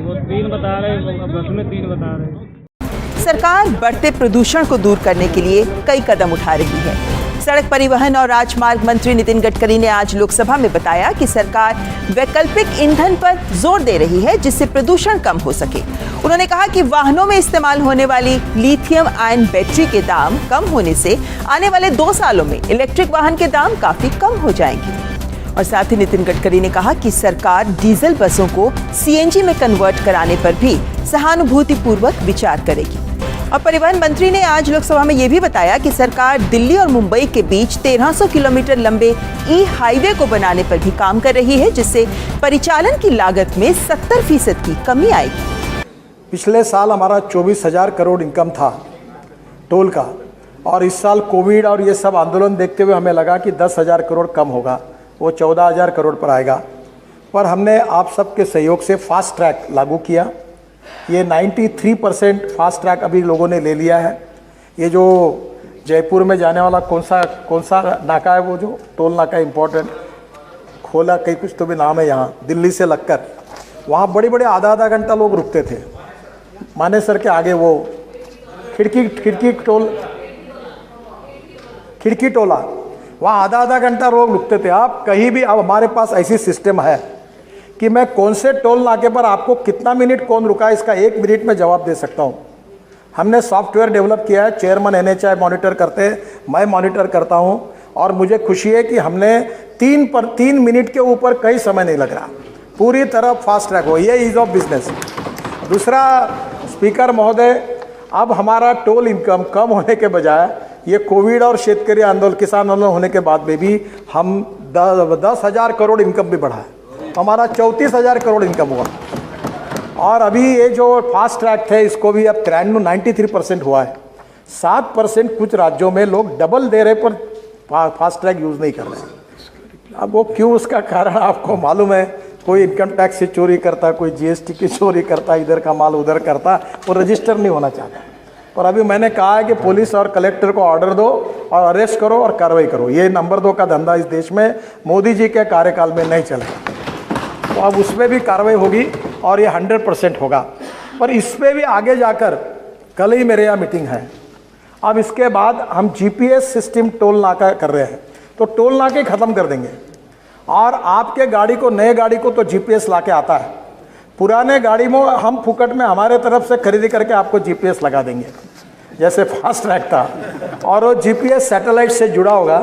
वो 3 बता रहे, बस में 3 बता रहे।
सरकार बढ़ते प्रदूषण को दूर करने के लिए कई कदम उठा रही है। सड़क परिवहन और राजमार्ग मंत्री नितिन गडकरी ने आज लोकसभा में बताया कि सरकार वैकल्पिक ईंधन पर जोर दे रही है, जिससे प्रदूषण कम हो सके। उन्होंने कहा कि वाहनों में इस्तेमाल होने वाली लिथियम आयन बैटरी के दाम कम होने से आने वाले 2 सालों में इलेक्ट्रिक वाहन के दाम काफी कम हो जाएंगे। और साथ ही नितिन गडकरी ने कहा कि सरकार डीजल बसों को सीएनजी में कन्वर्ट कराने पर भी सहानुभूतिपूर्वक विचार करेगी। और परिवहन मंत्री ने आज लोकसभा में यह भी बताया कि सरकार दिल्ली और मुंबई के बीच 1300 किलोमीटर लंबे ई हाईवे को बनाने पर भी काम कर रही है, जिससे परिचालन की लागत में 70% की कमी आएगी।
पिछले साल हमारा 24,000 करोड़ इनकम था टोल का, और इस साल कोविड और ये सब आंदोलन देखते हुए हमें लगा कि 10,000 करोड़ कम होगा। वो 14,000 करोड़ पर आएगा। पर हमने आप सबके सहयोग से फास्ट ट्रैक लागू किया। ये 93% फास्ट ट्रैक अभी लोगों ने ले लिया है। ये जो जयपुर में जाने वाला कौन सा नाका है, वो जो टोल नाका इम्पोर्टेंट खोला, कहीं कुछ तो भी नाम है, यहाँ दिल्ली से लगकर वहाँ बड़े आधा घंटा लोग रुकते थे। मानेसर के आगे वो खिड़की टोला, वहाँ आधा घंटा लोग रुकते थे। आप कहीं भी, अब हमारे पास ऐसी सिस्टम है कि मैं कौन से टोल नाके पर आपको कितना मिनट कौन रुका, इसका 1 मिनट में जवाब दे सकता हूँ। हमने सॉफ्टवेयर डेवलप किया है, चेयरमैन NHAI मॉनिटर करते हैं, मैं मॉनिटर करता हूँ, और मुझे खुशी है कि हमने 3 मिनट के ऊपर कई समय नहीं लग रहा, पूरी तरह फास्ट ट्रैक हो। ये ईज़ ऑफ बिजनेस। दूसरा, स्पीकर महोदय, अब हमारा टोल इनकम कम होने के बजाय ये कोविड और शेतकरी आंदोलन, किसान आंदोलन होने के बाद में भी हम 10,000 करोड़ इनकम भी बढ़ा है, हमारा 34,000 करोड़ इनकम हुआ। और अभी ये जो फास्ट ट्रैक थे, इसको भी अब 93% हुआ है। 7% कुछ राज्यों में लोग डबल दे रहे पर फास्ट ट्रैक यूज़ नहीं कर रहे। अब वो क्यों, उसका कारण आपको मालूम है। कोई इनकम टैक्स से चोरी करता, कोई GST की चोरी करता, इधर का माल उधर करता, वो रजिस्टर नहीं होना चाहता। पर अभी मैंने कहा है कि पुलिस और कलेक्टर को ऑर्डर दो और अरेस्ट करो और कार्रवाई करो। ये नंबर 2 का धंधा इस देश में मोदी जी के कार्यकाल में नहीं चलेगा, तो अब उसमें भी कार्रवाई होगी और ये 100% होगा। पर इस पर भी आगे जाकर, कल ही मेरे यहाँ मीटिंग है, अब इसके बाद हम GPS सिस्टम टोल नाका कर रहे हैं, तो टोल नाके ख़त्म कर देंगे। और आपके गाड़ी को, नए गाड़ी को तो GPS ला के आता है, पुराने गाड़ी में हम फुकट में हमारे तरफ से खरीदी करके आपको GPS लगा देंगे, जैसे फास्ट ट्रैक था। और वो GPS सैटेलाइट से जुड़ा होगा,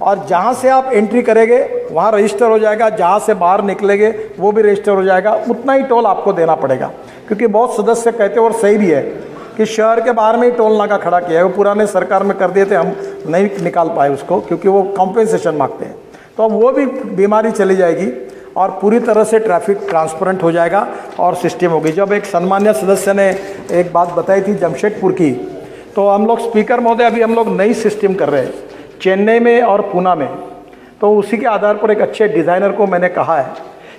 और जहाँ से आप एंट्री करेंगे वहाँ रजिस्टर हो जाएगा, जहाँ से बाहर निकलेंगे वो भी रजिस्टर हो जाएगा। उतना ही टोल आपको देना पड़ेगा, क्योंकि बहुत सदस्य कहते हैं, और सही भी है, कि शहर के बाहर में ही टोल नाका खड़ा किया है। वो पुराने सरकार में कर दिए थे, हम नहीं निकाल पाए उसको, क्योंकि वो कॉम्पेंसेशन मांगते हैं। तो अब वो भी बीमारी चली जाएगी और पूरी तरह से ट्रैफिक ट्रांसपेरेंट हो जाएगा और सिस्टम होगी। जब एक सम्मान्य सदस्य ने एक बात बताई थी जमशेदपुर की, तो हम लोग, स्पीकर महोदय, अभी हम लोग नई सिस्टम कर रहे हैं चेन्नई में और पूना में। तो उसी के आधार पर एक अच्छे डिज़ाइनर को मैंने कहा है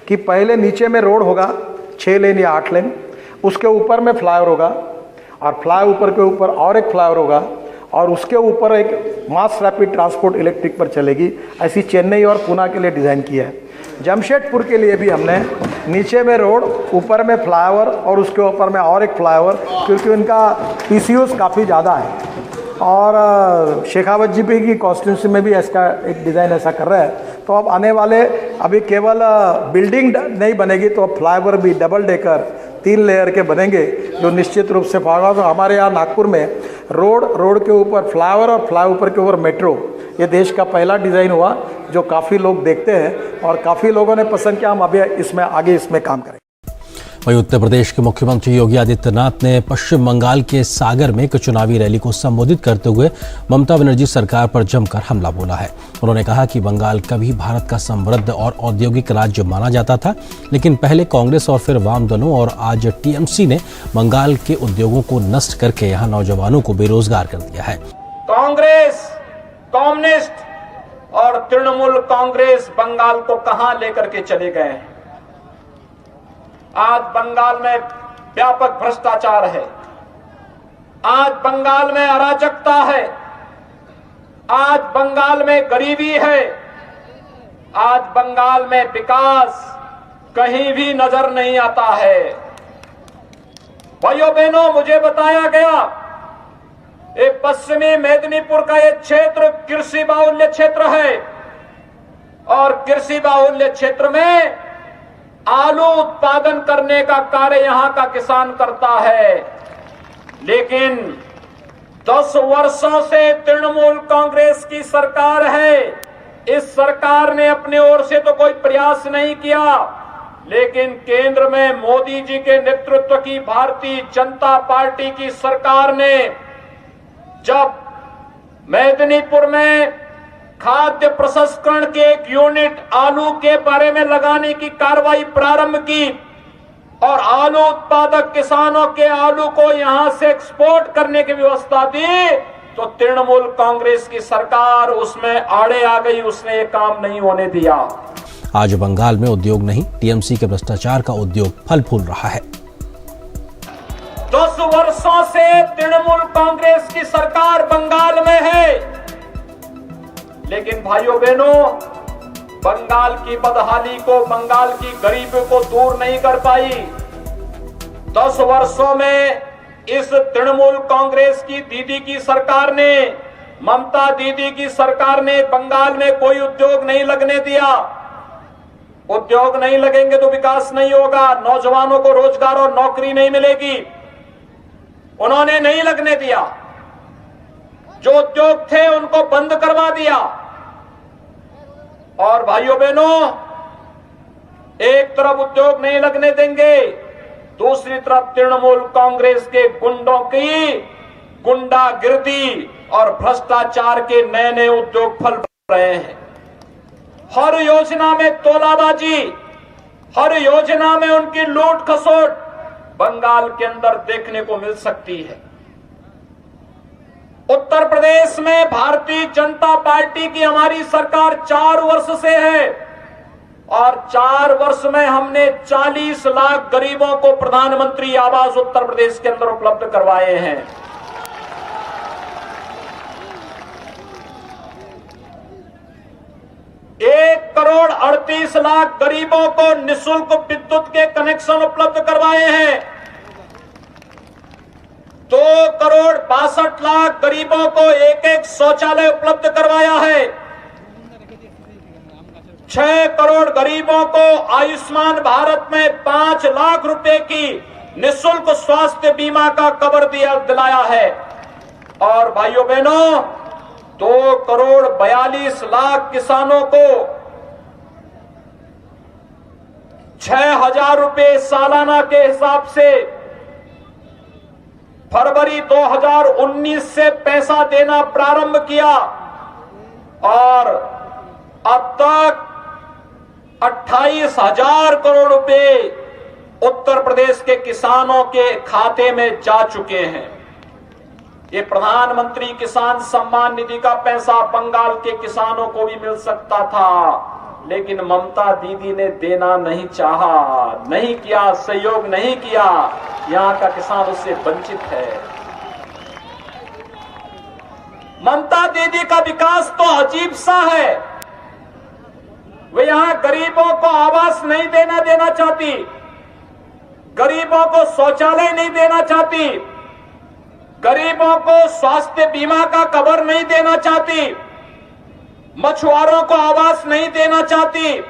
कि पहले नीचे में रोड होगा 6 लेन या 8 लेन, उसके ऊपर में फ्लाईओवर होगा, और फ्लाईओवर के ऊपर और एक फ्लाईओवर होगा, और उसके ऊपर एक मास रैपिड ट्रांसपोर्ट इलेक्ट्रिक पर चलेगी। ऐसी चेन्नई और पूना के लिए डिज़ाइन किया है। जमशेदपुर के लिए भी हमने नीचे में रोड, ऊपर में फ्लाईओवर और उसके ऊपर में और एक फ्लाईओवर, क्योंकि उनका PCOs काफ़ी ज़्यादा है। और शेखावत जी की कॉन्स्टिट्यूंसी में भी इसका एक डिज़ाइन ऐसा कर रहा है। तो अब आने वाले, अभी केवल बिल्डिंग नहीं बनेगी, तो अब फ्लाईओवर भी डबल डेकर 3 लेयर के बनेंगे, जो निश्चित रूप से फायदा। तो हमारे यहाँ नागपुर में रोड के ऊपर फ्लाईओवर और फ्लाईओवर के ऊपर मेट्रो, ये देश का पहला डिज़ाइन हुआ, जो काफ़ी लोग देखते हैं और काफ़ी लोगों ने पसंद किया। हम अभी इसमें काम करेंगे।
वहीं उत्तर प्रदेश के मुख्यमंत्री योगी आदित्यनाथ ने पश्चिम बंगाल के सागर में एक चुनावी रैली को संबोधित करते हुए ममता बनर्जी सरकार पर जमकर हमला बोला है। उन्होंने कहा कि बंगाल कभी भारत का समृद्ध और औद्योगिक राज्य माना जाता था, लेकिन पहले कांग्रेस और फिर वाम दलों और आज TMC ने बंगाल के उद्योगों को नष्ट करके यहाँ नौजवानों को बेरोजगार कर दिया है।
कांग्रेस, कम्युनिस्ट और तृणमूल कांग्रेस बंगाल को कहां लेकर के चले गए हैं। आज बंगाल में व्यापक भ्रष्टाचार है, आज बंगाल में अराजकता है, आज बंगाल में गरीबी है, आज बंगाल में विकास कहीं भी नजर नहीं आता है। भाइयों बहनों, मुझे बताया गया ये पश्चिमी मेदिनीपुर का ये क्षेत्र कृषि बाहुल्य क्षेत्र है, और कृषि बाहुल्य क्षेत्र में आलू उत्पादन करने का कार्य यहां का किसान करता है। लेकिन 10 वर्षों से तृणमूल कांग्रेस की सरकार है, इस सरकार ने अपनी ओर से तो कोई प्रयास नहीं किया, लेकिन केंद्र में मोदी जी के नेतृत्व की भारतीय जनता पार्टी की सरकार ने जब मेदिनीपुर में खाद्य प्रसंस्करण के एक यूनिट आलू के बारे में लगाने की कार्रवाई प्रारंभ की और आलू उत्पादक किसानों के आलू को यहां से एक्सपोर्ट करने की व्यवस्था दी, तो तृणमूल कांग्रेस की सरकार उसमें आड़े आ गई, उसने ये काम नहीं होने दिया।
आज बंगाल में उद्योग नहीं, टीएमसी के भ्रष्टाचार का उद्योग फल फूल रहा है।
10 वर्षों से तृणमूल कांग्रेस की सरकार बंगाल में है, लेकिन भाइयों बहनों, बंगाल की बदहाली को, बंगाल की गरीबी को दूर नहीं कर पाई। 10 वर्षों में इस तृणमूल कांग्रेस की दीदी की सरकार ने, ममता दीदी की सरकार ने बंगाल में कोई उद्योग नहीं लगने दिया। उद्योग नहीं लगेंगे तो विकास नहीं होगा, नौजवानों को रोजगार और नौकरी नहीं मिलेगी। उन्होंने नहीं लगने दिया, जो उद्योग थे उनको बंद करवा दिया। और भाइयों बहनों, एक तरफ उद्योग नहीं लगने देंगे, दूसरी तरफ तृणमूल कांग्रेस के गुंडों की गुंडागिर्दी और भ्रष्टाचार के नए नए उद्योग फल रहे हैं। हर योजना में तोलाबाजी, हर योजना में उनकी लूट खसोट बंगाल के अंदर देखने को मिल सकती है। उत्तर प्रदेश में भारतीय जनता पार्टी की हमारी सरकार 4 वर्ष से है और 4 वर्ष में हमने 40 लाख गरीबों को प्रधानमंत्री आवास उत्तर प्रदेश के अंदर उपलब्ध करवाए हैं। एक 1,38,00,000 गरीबों को निःशुल्क विद्युत के कनेक्शन उपलब्ध करवाए हैं। 2,62,00,000 गरीबों को एक शौचालय उपलब्ध करवाया है। 6 करोड़ गरीबों को आयुष्मान भारत में 5 लाख रुपए की निःशुल्क स्वास्थ्य बीमा का कवर दिलाया है। और भाइयों बहनों, 2,42,00,000 किसानों को 6,000 रुपए सालाना के हिसाब से फरवरी 2019 से पैसा देना प्रारंभ किया और अब तक 28,000 करोड़ रुपए उत्तर प्रदेश के किसानों के खाते में जा चुके हैं। ये प्रधानमंत्री किसान सम्मान निधि का पैसा बंगाल के किसानों को भी मिल सकता था, लेकिन ममता दीदी ने देना नहीं चाहा, नहीं किया, सहयोग नहीं किया। यहां का किसान उससे वंचित है। ममता दीदी का विकास तो अजीब सा है। वे यहां गरीबों को आवास नहीं देना चाहती, गरीबों को शौचालय नहीं देना चाहती, गरीबों को स्वास्थ्य बीमा का कवर नहीं देना चाहती, मछुआरों को आवास नहीं देना चाहती,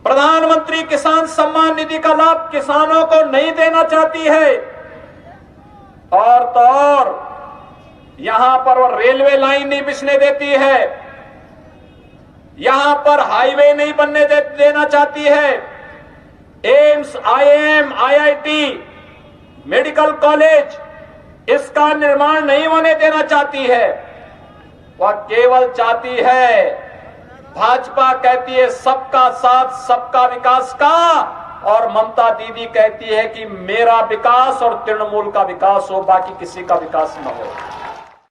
प्रधानमंत्री किसान सम्मान निधि का लाभ किसानों को नहीं देना चाहती है। और तो और यहां पर वो रेलवे लाइन नहीं बिछने देती है, यहां पर हाईवे नहीं बनने देना चाहती है, AIIMS, IIM, IIT, medical college, इसका निर्माण नहीं होने देना चाहती है। वह केवल चाहती है, भाजपा कहती है सबका साथ सबका विकास का, और ममता दीदी कहती है कि मेरा विकास और तृणमूल का विकास हो, बाकी किसी का विकास न हो।